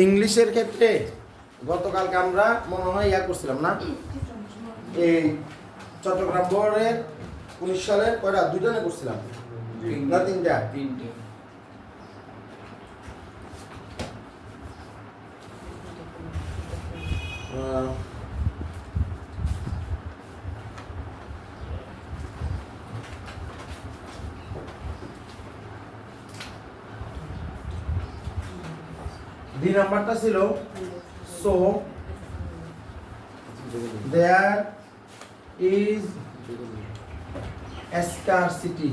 ইংলিশের ক্ষেত্রে গতকালকে আমরা মনে হয় করছিলাম না, এই চট্টগ্রাম বোর্ডের 19 সালের কয়টা দুইটা না করছিলাম না তিনটা? দুই নাম্বারটা ছিল so there is scarcity.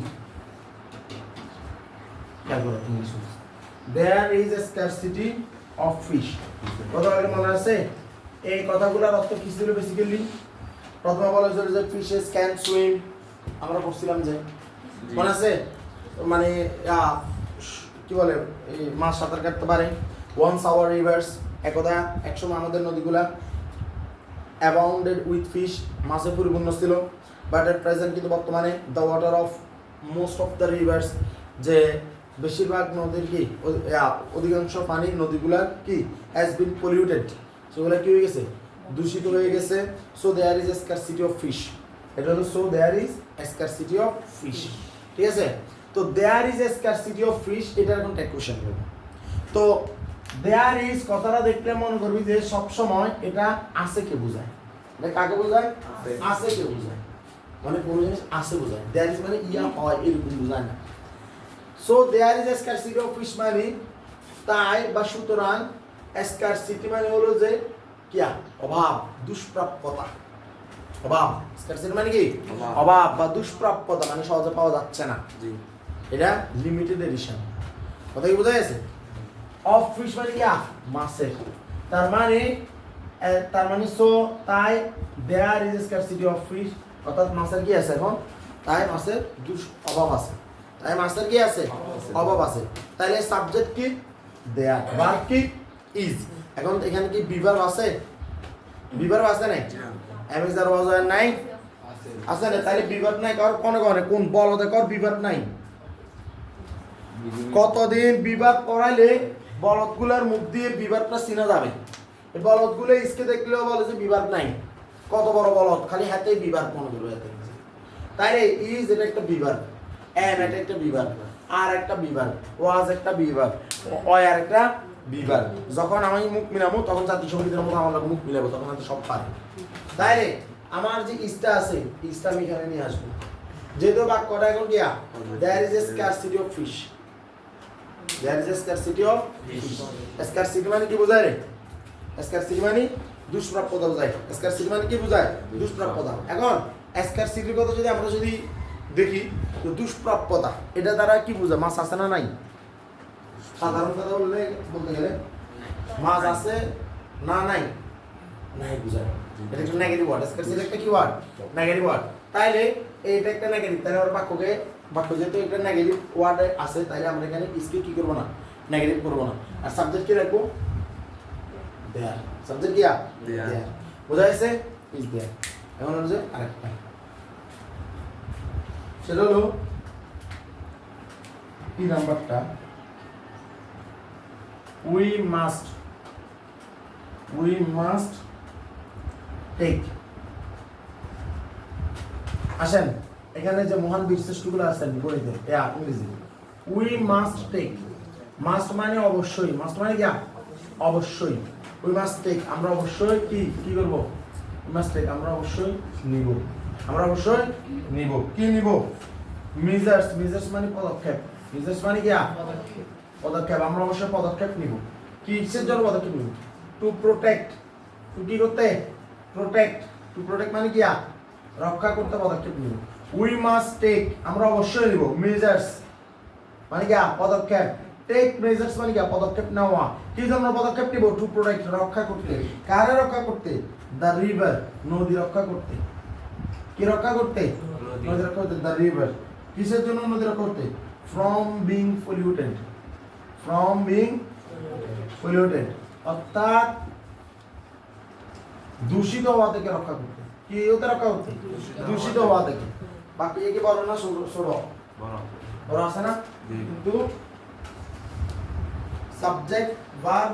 There is a scarcity of fish. কথা মনে আছে? এই কথাগুলোর অর্থ কি ছিল বেসিক্যালি? প্রথমে বলা হয়েছিল যে ফিশেস ক্যান সুইম, আমরা পড়ছিলাম যে মনে আছে, মানে কি বলে এই মাছ সাঁতার কাটতে পারে। ওয়ান্স আওয়ার রিভার্স, একদা একসময় আমাদের নদীগুলা অ্যাবাউন্ডেড উইথ ফিশ, মাছে পরিপূর্ণ ছিল। বাট এট প্রেজেন্ট কিন্তু বর্তমানে the water of most of the rivers, যে বেশিরভাগ নদীর কি অধিকাংশ পানি নদীগুলার কি হ্যাজ বিন পলিউটেড, সেগুলো কি হয়ে গেছে দূষিত হয়ে গেছে। So there is a scarcity of fish, এটা হলো so there is a scarcity of fish, ঠিক আছে। তো there is a scarcity of fish, এটার এখন ট্যাগ কোশ্চেন হবে। তো দেয়ার ইজ কথাটা দেখলে মনে করবি যে সব সময় এটা আছে কে বোঝায়, এটা কাকে বোঝায়? আছে কে বোঝায়, মানে কোনো জিনিস আছে বোঝায়। দেয়ার ইজ মানে ইয়া হয় এরকম বোঝায় না। So there is a scarcity of fish মানে তাই বা সুতরাং স্কারসিটি মানে হলো যে কিয়া অভাব, দুষ্প্রাপ্যতা, অভাব। স্কারসিটি মানে কি অভাব বা দুষ্প্রাপ্যতা, মানে সহজে পাওয়া যাচ্ছে না, এটা লিমিটেড এডিশন। কথা কি বোঝা গেছে? অফ ফিশ মানে কি মাছের, তার মানে সো তাই there is scarcity of fish, অর্থাৎ মাছের কি আছে এখন, তাই মাছের অভাব আছে, তাই মাছের কি আছে অভাব আছে। তাহলে সাবজেক্ট কি দেয়ার, ভার্ব কি ইজ। এখন এখানে কি বিভার্ব আছে? বিভার্ব আছে নাই? এমএস আর ওয়াজ আর নাই আছে না? তাহলে বিভার্ব নাই কর কোন কোন বলতে কর বিভার্ব নাই। কতদিন বিভার্ব করাইলে বলদগুলোর মুখ দিয়ে বিভার্বটা চিনা যাবে? এই বলদগুলো ইসকে দেখলেও বলে যে বিভার্ব নাই, কত বড় বলদ, খালি হাতেই বিভার্ব মনে করবে হাতে। তাইলে ইজ এটা একটা বিভার্ব, এম এটা একটা বিভার্ব, আর একটা বিভার্ব, ওয়াজ একটা বিভার্ব, অয় আর একটা বিভার্ব। যখন আমি মুখ মিলাবো তখন জাতিসংগীতের মতো আমার মুখ মিলাবো, তখন হয়তো সব পারে। তাইলে আমার যে ইজটা আছে, ইজটা আমি এখানে নিয়ে আসবো। যেহেতু বাক্যটা এখন কি there is a scarcity of fish, there is a scarcity of fish. Scarcity মানে কি বোঝায় রে? স্কারসিটি মানে দুষ্প্রাপ্যতা বোঝায়। স্কারসিটি মানে কি বোঝায়? দুষ্প্রাপ্যতা। এখন স্কারসিটির কথা যদি আমরা দেখি, তো দুষ্প্রাপ্যতা এটা দ্বারা কি বোঝায়? মাছ আছে না নাই? সাধারণ কথা বলতে গেলে মাছ আছে না নাই, নাই বোঝায়। এটা একটা নেগেটিভ ওয়ার্ড, স্কারসিটি একটা কি ওয়ার্ড? Negative word. তাইলে এইটা একটা নেগেটিভ, তাহলে আমরা বাক্য যেহেতু একটা নেগেটিভ ওয়ার্ড আছে, তাইলে আমরা এখানে ইসকে কি করবো না, নেগেটিভ করবো না। আর সাবজেক্ট কি রাখবো? দেয়ার। সাবজেক্ট কি দেয়ার, বোঝা গেছে? Is there. এখন হচ্ছে আরেকটা, সেটা হলো কি নাম্বারটা, উই মাস্ট টেক। আসেন এখানে যে মহান বীরশ্রেষ্ঠগুলো আছেন গণিতে ইংরেজি, উই মাস্ট টেক। মাস্ট মানে অবশ্যই, মাস্ট মানে কি অবশ্যই। উই মাস্ট টেক আমরা অবশ্যই কি করব? উই মাস্ট টেক আমরা অবশ্যই নিব, আমরা অবশ্যই নিব। কি নিব? মেজার্স, মেজার্স মানে পদক্ষেপ, মেজার্স মানে কি পদক্ষেপ, আমরা অবশ্যই পদক্ষেপ নিব। কিসের জন্য পদক্ষেপ নিব? টু প্রোটেক্ট, টু কি করতে? প্রোটেক্ট, টু প্রোটেক্ট মানে কি রক্ষা করতে পদক্ষেপ নিব। উই মাস্ট টেক আমরা অবশ্যই নিব, মেজার্স মানে কি পদক্ষেপ, টেক মেজার্স মানে কি পদক্ষেপ নেওয়া। কি জন্য পদক্ষেপ নিব? টু প্রোটেক্ট রক্ষা করতে। কারে রক্ষা করতে? দ্য রিভার নদী রক্ষা করতে। কি রক্ষা করতে? নদী রক্ষা করতে, দ্য রিভার। কিসের জন্য নদী রক্ষা করতে? From being polluted, from being polluted অর্থাৎ দূষিত হওয়া থেকে রক্ষা করতে। কি হতে রক্ষা করতে? দূষিত হওয়া থেকে। বাকি কি বড় না ছোট? বড় আছে না? কিন্তু সাবজেক্ট ভার্ব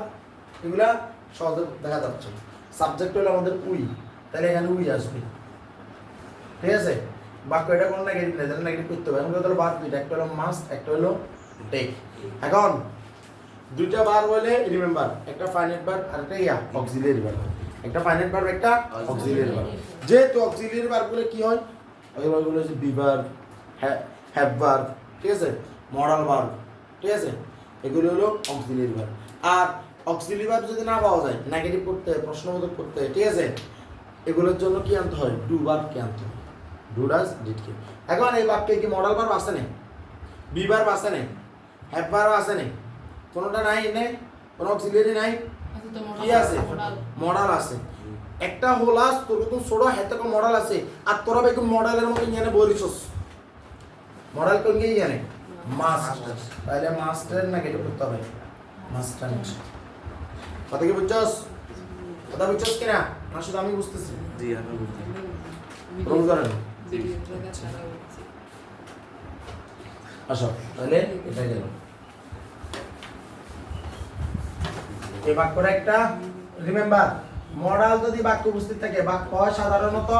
এগুলা সহজে দেখা যাচ্ছে। সাবজেক্ট হলো আমাদের উই, তাহলে এখানে উই আসবে, ঠিক আছে। বাক্য এটা কোনো নেগেটিভ নেই, তাহলে নেগেটিভ করতে হবে। এখন কথা হলো বার দুইটা, একটা হলো মাস্ট, একটা হলো টেক। এখন দুইটা বার বলে রিমেম্বার, একটা ফাইনাইট ভার্ব আর একটা অক্সিলিয়ারি ভার্ব। একটা ফাইনাইট ভার্ব, একটা অক্সিলিয়ারি ভার্ব। যেহেতু অক্সিলিয়ারি ভার্বগুলো কি হয়, ওই ভার্বগুলো হচ্ছে বি ভার্ব, হ্যাভ ভার্ব, ঠিক আছে, মডাল ভার্ব, ঠিক আছে, এগুলো হলো অক্সিলিয়ারি ভার্ব। আর অক্সিলিয়ারি ভার্ব যদি না পাওয়া যায়, নেগেটিভ করতে হয়, প্রশ্নবোধক করতে হয়, ঠিক আছে, এগুলোর জন্য কি আনতে হয়, ডু ভার্বকে আনতে হয়, ডু ডাজ ডিডকে। এখন এই বাক্যে কি মডাল ভার্ব আছে না, বি ভার্ব আছে না, হ্যাভ ভার্ব আছে না, কোনোটা নাই, নে কোনো অক্সিলিয়ারি নাই, কি আছে, মডাল আছে। একটা হোলাস তোর তো ছোট হাতে কো মডাল আছে, আর তোরা বেকুন মডেলের মতো জানে বলিছস, মডেল কোন কি জানে, মাস্টার। তাহলে মাস্টার না কেটে করতে হবে, মাস্টার। কথা কি বুঝছস, কথা বুঝছস কিনা, না শুধু আমি বুঝতেছি? জি আমি বুঝছি। রোল করেন আসো, তাহলে এটা গেল। এই বাক্যটা একটা রিমেম্বার, মডাল যদি বাক্য উপস্থিত থাকে, বাক্য হয় সাধারণত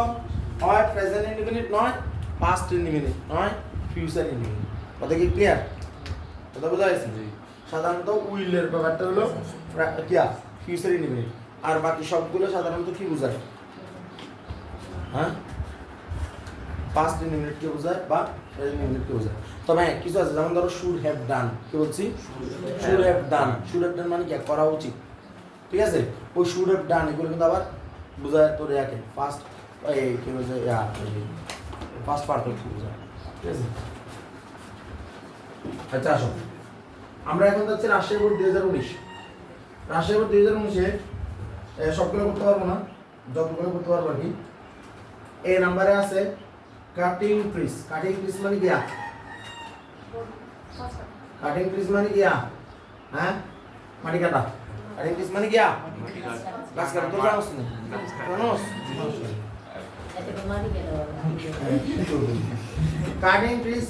হয় প্রেজেন্ট ইনডিফিনিট, নয় পাস্ট ইনডিফিনিট, নয় ফিউচার ইনডিফিনিট। কথা কি ক্লিয়ার, কথা বোঝা গেছে? সাধারণত উইলের ব্যাপারটা হলো কিয়া ফিউচার ইনডিফিনিট, আর বাকি সবগুলো সাধারণত কি বোঝায়, হ্যাঁ, পাস্ট ইনডিফিনিট কে বোঝায় বা প্রেজেন্ট ইনডিফিনিট কে বোঝায়। তবে হ্যাঁ কিছু আছে, যেমন ধরো শুড হ্যাভ ডান, কি বলছি, should have done. Should have done মানে কি, করা উচিত, ঠিক আছে। ওই শুড হ্যাভ ডান এগুলো কিন্তু আবার বোঝায় তোর ইয়াকে ফার্স্ট, এই কি বলছে, ফার্স্ট পারফেক্ট বোঝায়, ঠিক আছে। আচ্ছা আসো, আমরা এখন যাচ্ছি রাজশাহী বোর্ড 2019। রাজশাহী বোর্ড 2019-এ সবগুলো করতে পারবো না, যতগুলো করতে পারবো আর কি। এই নাম্বারে আছে কাটিং ট্রিস। কাটিং ট্রিস মানে কি, কাটিং ট্রিস মানে কি, হ্যাঁ, মাটি কাটা। কাটিং ট্রিস মানে কি, গাছ কাটা। তোর জানোস না, জানোস? Cutting trees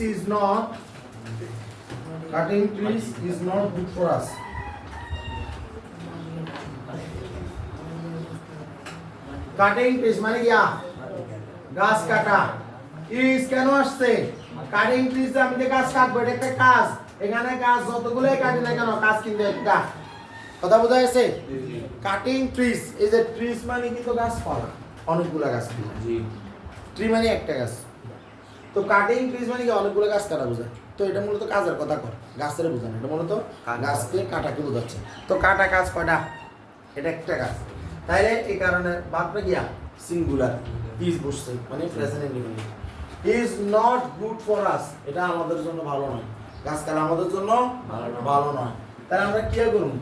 is not good for us. Cutting trees মানে কি, গাছ কাটা। ইজ কেন আসছে, কাটিং ট্রিজ, আমি যে গাছ কাটবো এটা একটা কাজ, এখানে গাছ যতগুলোই কাটি না কেন কাজ কিন্তু একটা। কথা বোঝা গেছে? কাটিং ট্রিজ, এই যে ট্রিজ মানে কি, তো গাছপালা, অনেকগুলো গাছ, ট্রি মানে একটা গাছ। তো কাটিং ট্রিজ মানে কি, অনেকগুলো গাছ কাটা বোঝায়। তো এটা মূলত কাজের কথা কর, গাছের বোঝানো, এটা মূলত গাছকে কাটাকে বোঝাচ্ছে। তো কাটা কাজ কয়টা, এটা একটা গাছ। তাইলে এই কারণে বাদটা গিয়া সিঙ্গুলার, ইজ বসছে মানে present indefinite. Is not good for us, এটা আমাদের জন্য ভালো নয়, গাছ কাটা আমাদের জন্য ভালো নয়। তাহলে আমরা কি করব,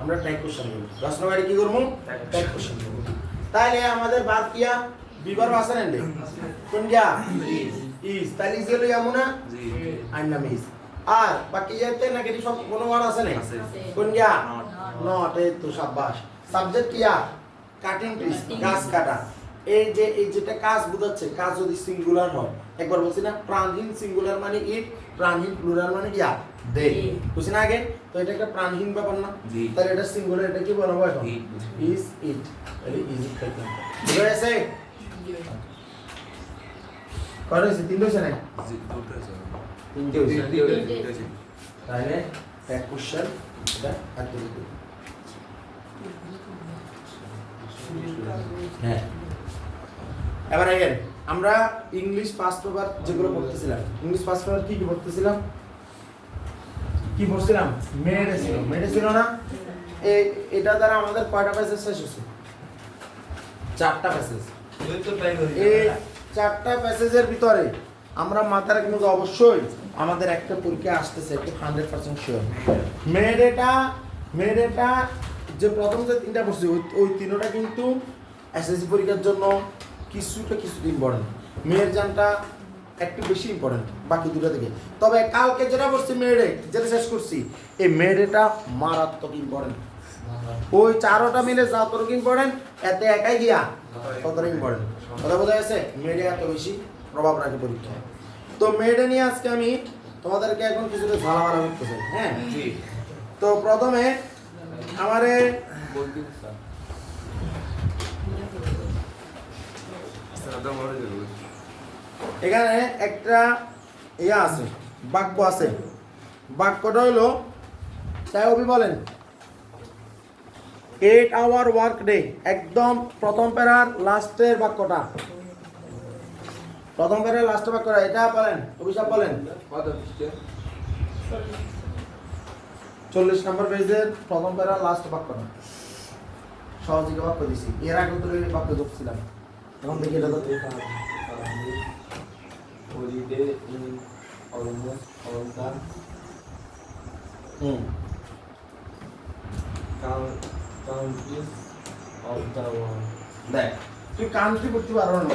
আমরা ট্যাগ কোশ্চেন করব। প্রশ্ন বাড়ি কি করব, ট্যাগ কোশ্চেন করব। তাইলে আমাদের বাদ কিয়া বিবার আছে না, কোন গিয়া ইজ, তাইলে ইজ হলো এমন না, আই নাম ইজ। আর বাকি যেতে নাকি সব কোনো ওয়ার্ড আছে না, কোন গিয়া নট। এই তো সাবাস। সাবজেক্ট কিয়া কাটিং ট্রিজ, গাছ কাটা। এই যে এই যেটা কাজ বোঝাচ্ছে, কাজ যদি সিঙ্গুলার হয়, একবার বলছি না প্রাণহীন সিঙ্গুলার মানে ইট, প্রাণহীন প্লুরাল মানে কি দে, বুঝছি না আগে? তো এটা একটা প্রাণহীন ব্যাপার না, তাহলে এটা সিঙ্গুলার, এটা কি বলা হয়, ইজ ইট, তাহলে ইজ ইট খাইতে বুঝা গেছে? কত হয়েছে, তিনটে হয়েছে না, তিনটে হয়েছে। তাহলে এক কোশ্চেন এটা একদম। হ্যাঁ, এবার আগেন আমরা ইংলিশ পাস্ট পেপার যেগুলো পড়তেছিলাম, ইংলিশ পাস্ট পেপার কি কি পড়তেছিলাম, কি পড়ছিলাম, মেডে ছিল, মেডে ছিল না? এটা দ্বারা আমাদের কয়টা প্যাসেজ শেষ হচ্ছে, 4টা প্যাসেজ। এই 4টা প্যাসেজের ভিতরে আমরা মাথায় রাখবো যে অবশ্যই আমাদের একটা পরীক্ষা আসতেছে, একটু 100% শিওর। মেডেটা যে প্রথম যে 3টা পড়ছি, ওই 3টা কিন্তু এসএসসি পরীক্ষার জন্য কিছুটা ইম্পর্টেন্ট। মেয়ের জানটা একটু বেশি ইম্পর্টেন্ট বাকি দুটো থেকে। তবে কালকে যেটা পড়ছি মেয়েরে, যেটা শেষ করছি, এই মেয়েটা মারাত্মক ইম্পর্টেন্ট। ওই 4টা মিলে যতটুকু ইম্পর্টেন্ট, এতে একাই গিয়া ততটা ইম্পর্টেন্ট। কথা বোঝা গেছে? মেয়েরে এত বেশি প্রভাব রাখে পরীক্ষায়। তো মেয়েটা নিয়ে আজকে আমি তোমাদেরকে এখন কিছুটা ঝালামালা করতে চাই। হ্যাঁ, তো প্রথমে আমারে এখানে একটা ইয়া আছে, বাক্য আছে। বাক্যটা হইলো, তাই অভি বলেন 8 আওয়ার ওয়ার্ক ডে, একদম প্রথম প্যারার লাস্টের বাক্যটা, প্রথম প্যারার লাস্টের বাক্যটা এটা বলেন, অভিশাপ বলেন। 40 নম্বর পেজের প্রথম প্যারার লাস্ট বাক্যটা, সহজিক বাক্য দিছি, এর আগে তো এই বাক্য যোগছিলাম, এখন দেখি এটা তো holiday in almost all the countries of the world. দেখ তুই কান্ট্রি করতে পারো না,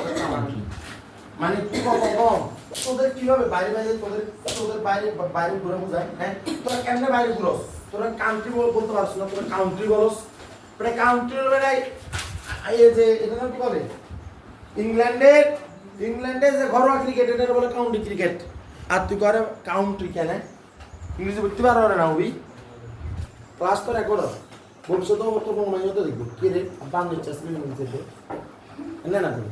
মানে তুই কখন তোদের কিভাবে বাইরে বাইরে তোদের তোদের বাইরে বাইরে ঘুরে বোঝায়, হ্যাঁ তোরা কেমনে বাইরে ঘুরোস, তোরা কান্ট্রি বলতে পারছ না, তোরা কাউন্ট্রি বলস, মানে কাউন্ট্রির বেলায় এই যে এটা নাম কি বলে, ইংল্যান্ডের যে ঘরোয়া ক্রিকেট এটা বলে কাউন্টি ক্রিকেট, আর তুই করে কাউন্ট্রি কেন, ইংরেজি বুঝতে পারো না ওই ক্লাস তো রেকর্ড ভবিষ্যতে তো মনে হতে দেখবো কি রে বাংলা চাষ না না তুমি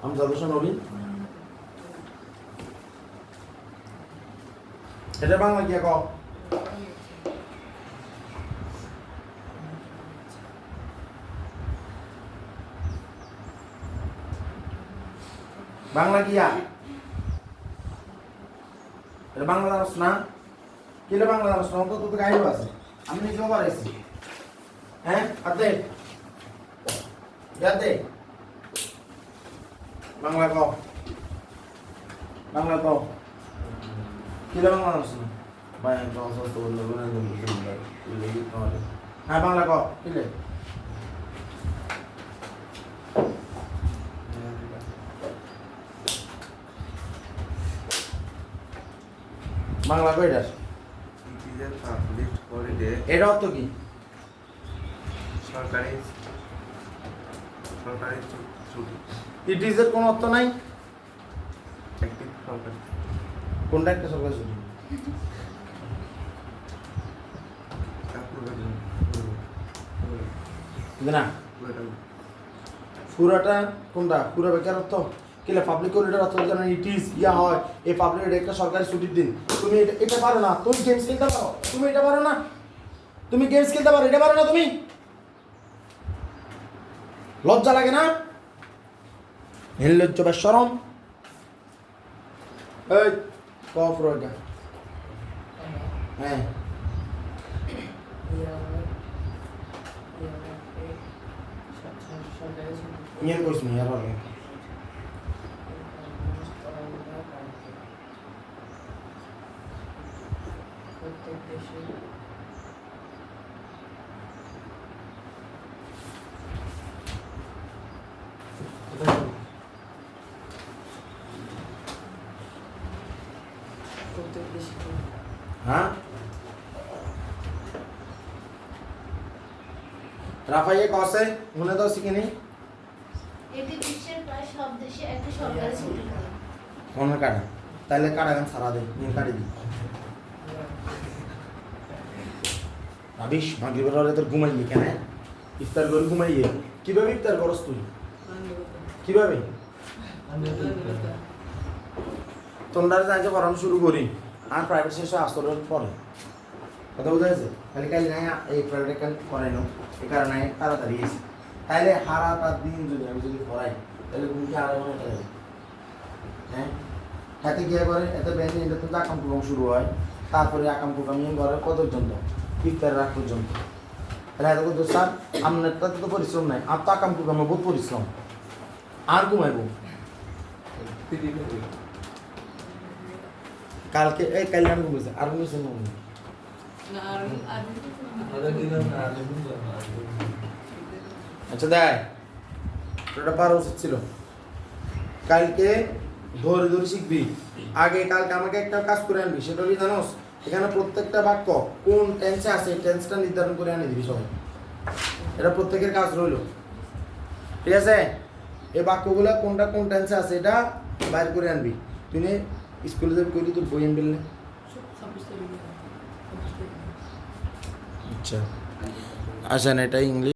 আমি যাবো নবীন, এটা বাংলা কি কও, বাংলা কিয়া এটা বাংলা জানোস না, কিলে বাংলা জানোস না, তো তো গাইড আছে, আমি নিজেও পারাইছি, হ্যাঁ আদে যাতে বাংলা কও, বাংলা কও, কিলে বাংলা জানোস না, ভাই আমি তো অসুস্থ বললো না, হ্যাঁ বাংলা কও কিলে, বাংলা কইটার এটা অর্থ কি, সরকারি ছুটি, ইট ইজ এর কোনো অর্থ নাই, একটি সরকারি, কোনটা একটা সরকারি ছুটি, না পুরাটা কোনটা, পুরা বেকার অর্থ কিলে পাবলিক হলিডের অর্থ জানেন, ইট ইজ ইয়া হয় এই পাবলিক হলিডে একটা সরকারি ছুটির দিন, তুমি এটা পারো না, তুমি গেমস খেলতে পারো, তুমি এটা পারো না, তুমি গেমস খেলতে পারো, এটা পারো না, তুমি লজ্জা লাগে না, নির্লজ্জ বা শরম, এই কফ রোগা, হ্যাঁ ইয়ে কইছ না আর আগে প্রত্যেক দেশে হ্যাঁ রাফাইয়ে কসে মনে তো শিখিনি, এটি বিশ্বের প্রায় সব দেশে একটি সরকারি ছুটি হয়। মনে কাটা তাহলে কাটা গান সারা দে নিয়ে কাটি দি রাবিশ মাগরিবের রাতে তোর ঘুমাইলি কেন, ইফতার করে ঘুমাইয়ে কিভাবে ইফতার করস তুই, কিভাবে তোমরা জানতে পড়ানো শুরু করি আর প্রাইভেট শেষে আসরের পরে কথা বোঝা যাচ্ছে, খালি কাল নাই এই প্রাইভেট করাই নো এই কারণে তাড়াতাড়ি এসে, তাইলে সারাটা দিন যদি আমি যদি পড়াই তাহলে ঘুমকে আরো মনে করে, হ্যাঁ হাতে গিয়ে করে এত ব্যাংক এটা তো আকাম প্রোগ্রাম শুরু হয়, তারপরে আকাম প্রোগ্রাম করে কত পর্যন্ত ইফতার রাত পর্যন্ত, তাহলে এত করতো স্যার আপনার তো পরিশ্রম নাই, আর তো আকাম প্রোগ্রামে বহুত পরিশ্রম, আর ঘুমাইব কালকে এই কালকে আমি ঘুমিয়েছি আর ঘুমিয়েছি আচ্ছা দেখ ওটা পারা উচিত ছিল, কালকে ধরে ধরে শিখবি, আগে কালকে আমাকে একটা কাজ করে আনবি, সেটা কি জানোস, এখানে প্রত্যেকটা বাক্য কোন টেন্সে আছে এই টেন্সটা নির্ধারণ করে আনি দিবি সবাই, এটা প্রত্যেকের কাজ রইল, ঠিক আছে, এই বাক্যগুলো কোনটা কোন টেন্সে আছে এটা বাইর করে আনবি, তুই স্কুলে যাবি কইলি তোর বই আনবি না, আচ্ছা আসেন এটা ইংলিশ